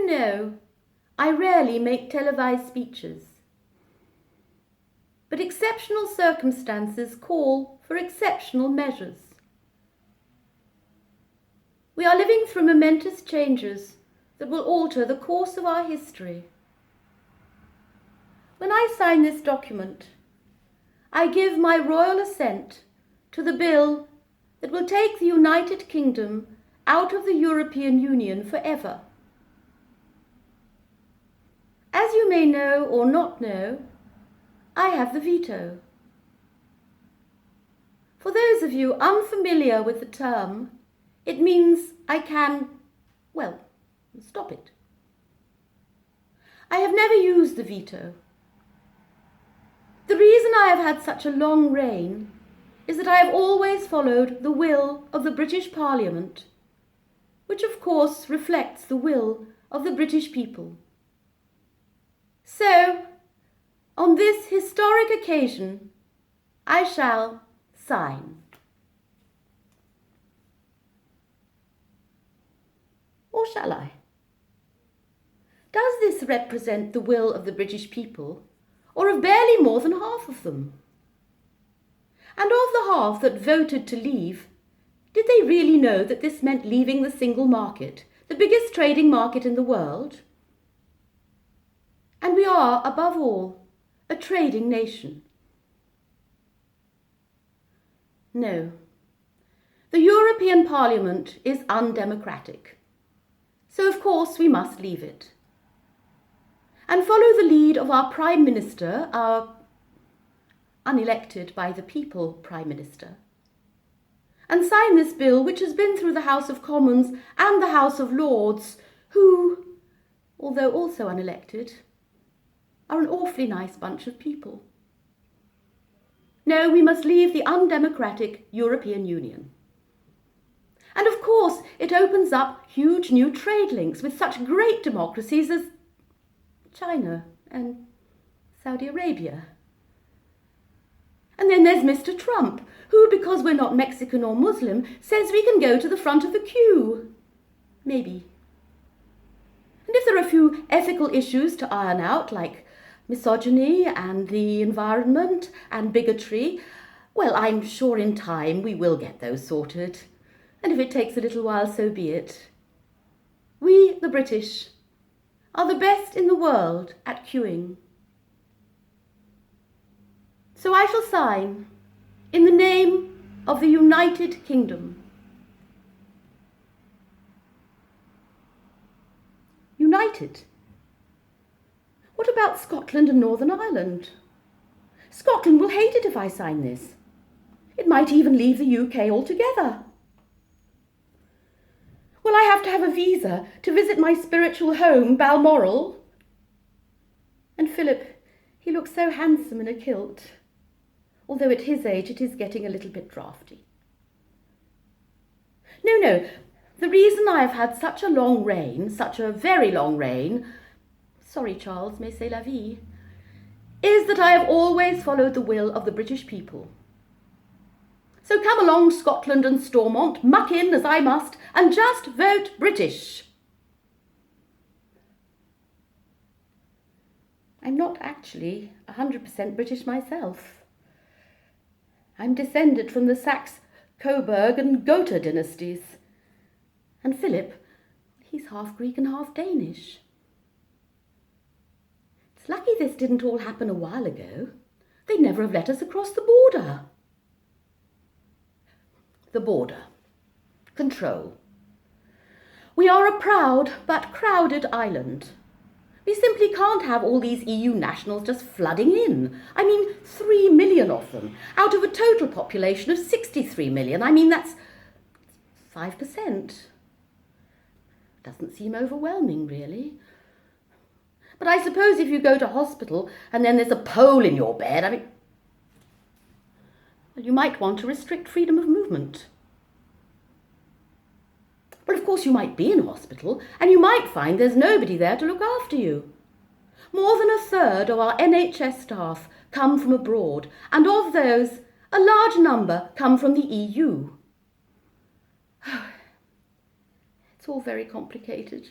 know, I rarely make televised speeches. But exceptional circumstances call for exceptional measures. We are living through momentous changes that will alter the course of our history. When I sign this document, I give my royal assent to the bill that will take the United Kingdom out of the European Union forever. As you may know or not know, I have the veto. For those of you unfamiliar with the term, it means I can, well, stop it. I have never used the veto. The reason I have had such a long reign is that I have always followed the will of the British Parliament, which of course reflects the will of the British people. So, on this historic occasion, I shall sign. Or shall I? Does this represent the will of the British people, or of barely more than half of them? And of the half that voted to leave, did they really know that this meant leaving the single market, the biggest trading market in the world? And we are, above all, a trading nation. No, the European Parliament is undemocratic, so of course we must leave it. And follow the lead of our Prime Minister, our unelected by the people Prime Minister, and sign this bill which has been through the House of Commons and the House of Lords, who, although also unelected, are an awfully nice bunch of people. No, we must leave the undemocratic European Union. And of course, it opens up huge new trade links with such great democracies as China and Saudi Arabia. And then there's Mr. Trump, who, because we're not Mexican or Muslim, says we can go to the front of the queue. Maybe. And if there are a few ethical issues to iron out, like misogyny and the environment and bigotry, well, I'm sure in time we will get those sorted. And if it takes a little while, so be it. We, the British, are the best in the world at queuing. So I shall sign in the name of the United Kingdom. United? What about Scotland and Northern Ireland? Scotland will hate it if I sign this. It might even leave the UK altogether. Will I have to have a visa to visit my spiritual home, Balmoral? And Philip, he looks so handsome in a kilt, although at his age it is getting a little bit draughty. No, the reason I have had such a long reign, such a very long reign, sorry Charles, mais c'est la vie, is that I have always followed the will of the British people. So come along, Scotland and Stormont, muck in as I must, and just vote British. I'm not actually 100% British myself. I'm descended from the Saxe, Coburg and Gotha dynasties. And Philip, he's half Greek and half Danish. It's lucky this didn't all happen a while ago. They'd never have let us across the border. The border. Control. We are a proud but crowded island. We simply can't have all these EU nationals just flooding in. 3 million of them, out of a total population of 63 million. That's 5%. Doesn't seem overwhelming, really. But I suppose if you go to hospital and then there's a pole in your bed, you might want to restrict freedom of movement. But of course you might be in hospital and you might find there's nobody there to look after you. More than a third of our NHS staff come from abroad, and of those, a large number come from the EU. It's all very complicated.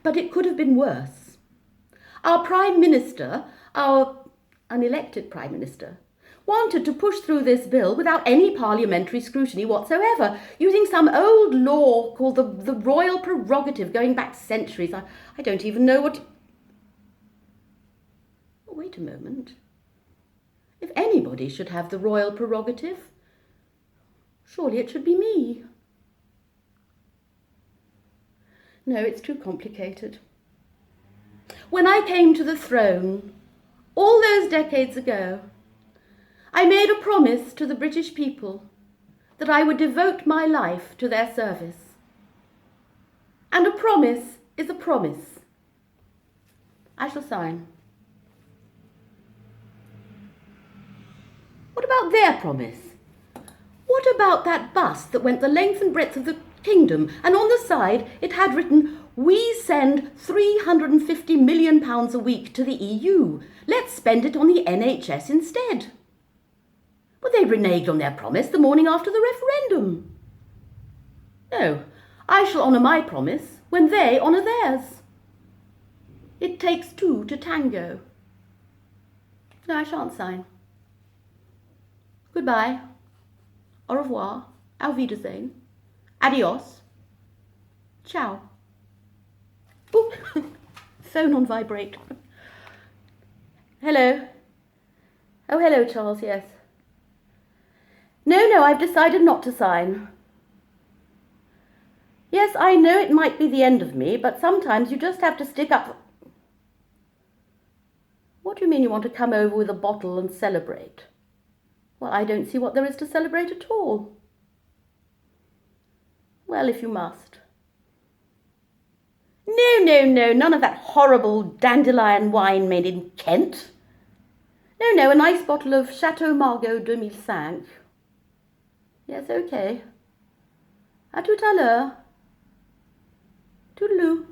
But it could have been worse. Our Prime Minister, our unelected Prime Minister, wanted to push through this bill without any parliamentary scrutiny whatsoever, using some old law called the royal prerogative going back centuries. I don't even know what... Oh, wait a moment. If anybody should have the royal prerogative, surely it should be me. No, it's too complicated. When I came to the throne, all those decades ago, I made a promise to the British people that I would devote my life to their service. And a promise is a promise. I shall sign. What about their promise? What about that bus that went the length and breadth of the kingdom, and on the side it had written, "We send £350 million a week to the EU. Let's spend it on the NHS instead." Well, they reneged on their promise the morning after the referendum. No, I shall honour my promise when they honour theirs. It takes two to tango. No, I shan't sign. Goodbye. Au revoir. Auf Wiedersehen. Adios. Ciao. Ooh, phone on vibrate. Hello. Oh, hello, Charles, yes. No, I've decided not to sign. Yes, I know it might be the end of me, but sometimes you just have to stick up. What do you mean you want to come over with a bottle and celebrate? Well, I don't see what there is to celebrate at all. Well, if you must. No, none of that horrible dandelion wine made in Kent. No, a nice bottle of Chateau Margaux 2005. Yes, okay. À tout à l'heure. Toodaloo.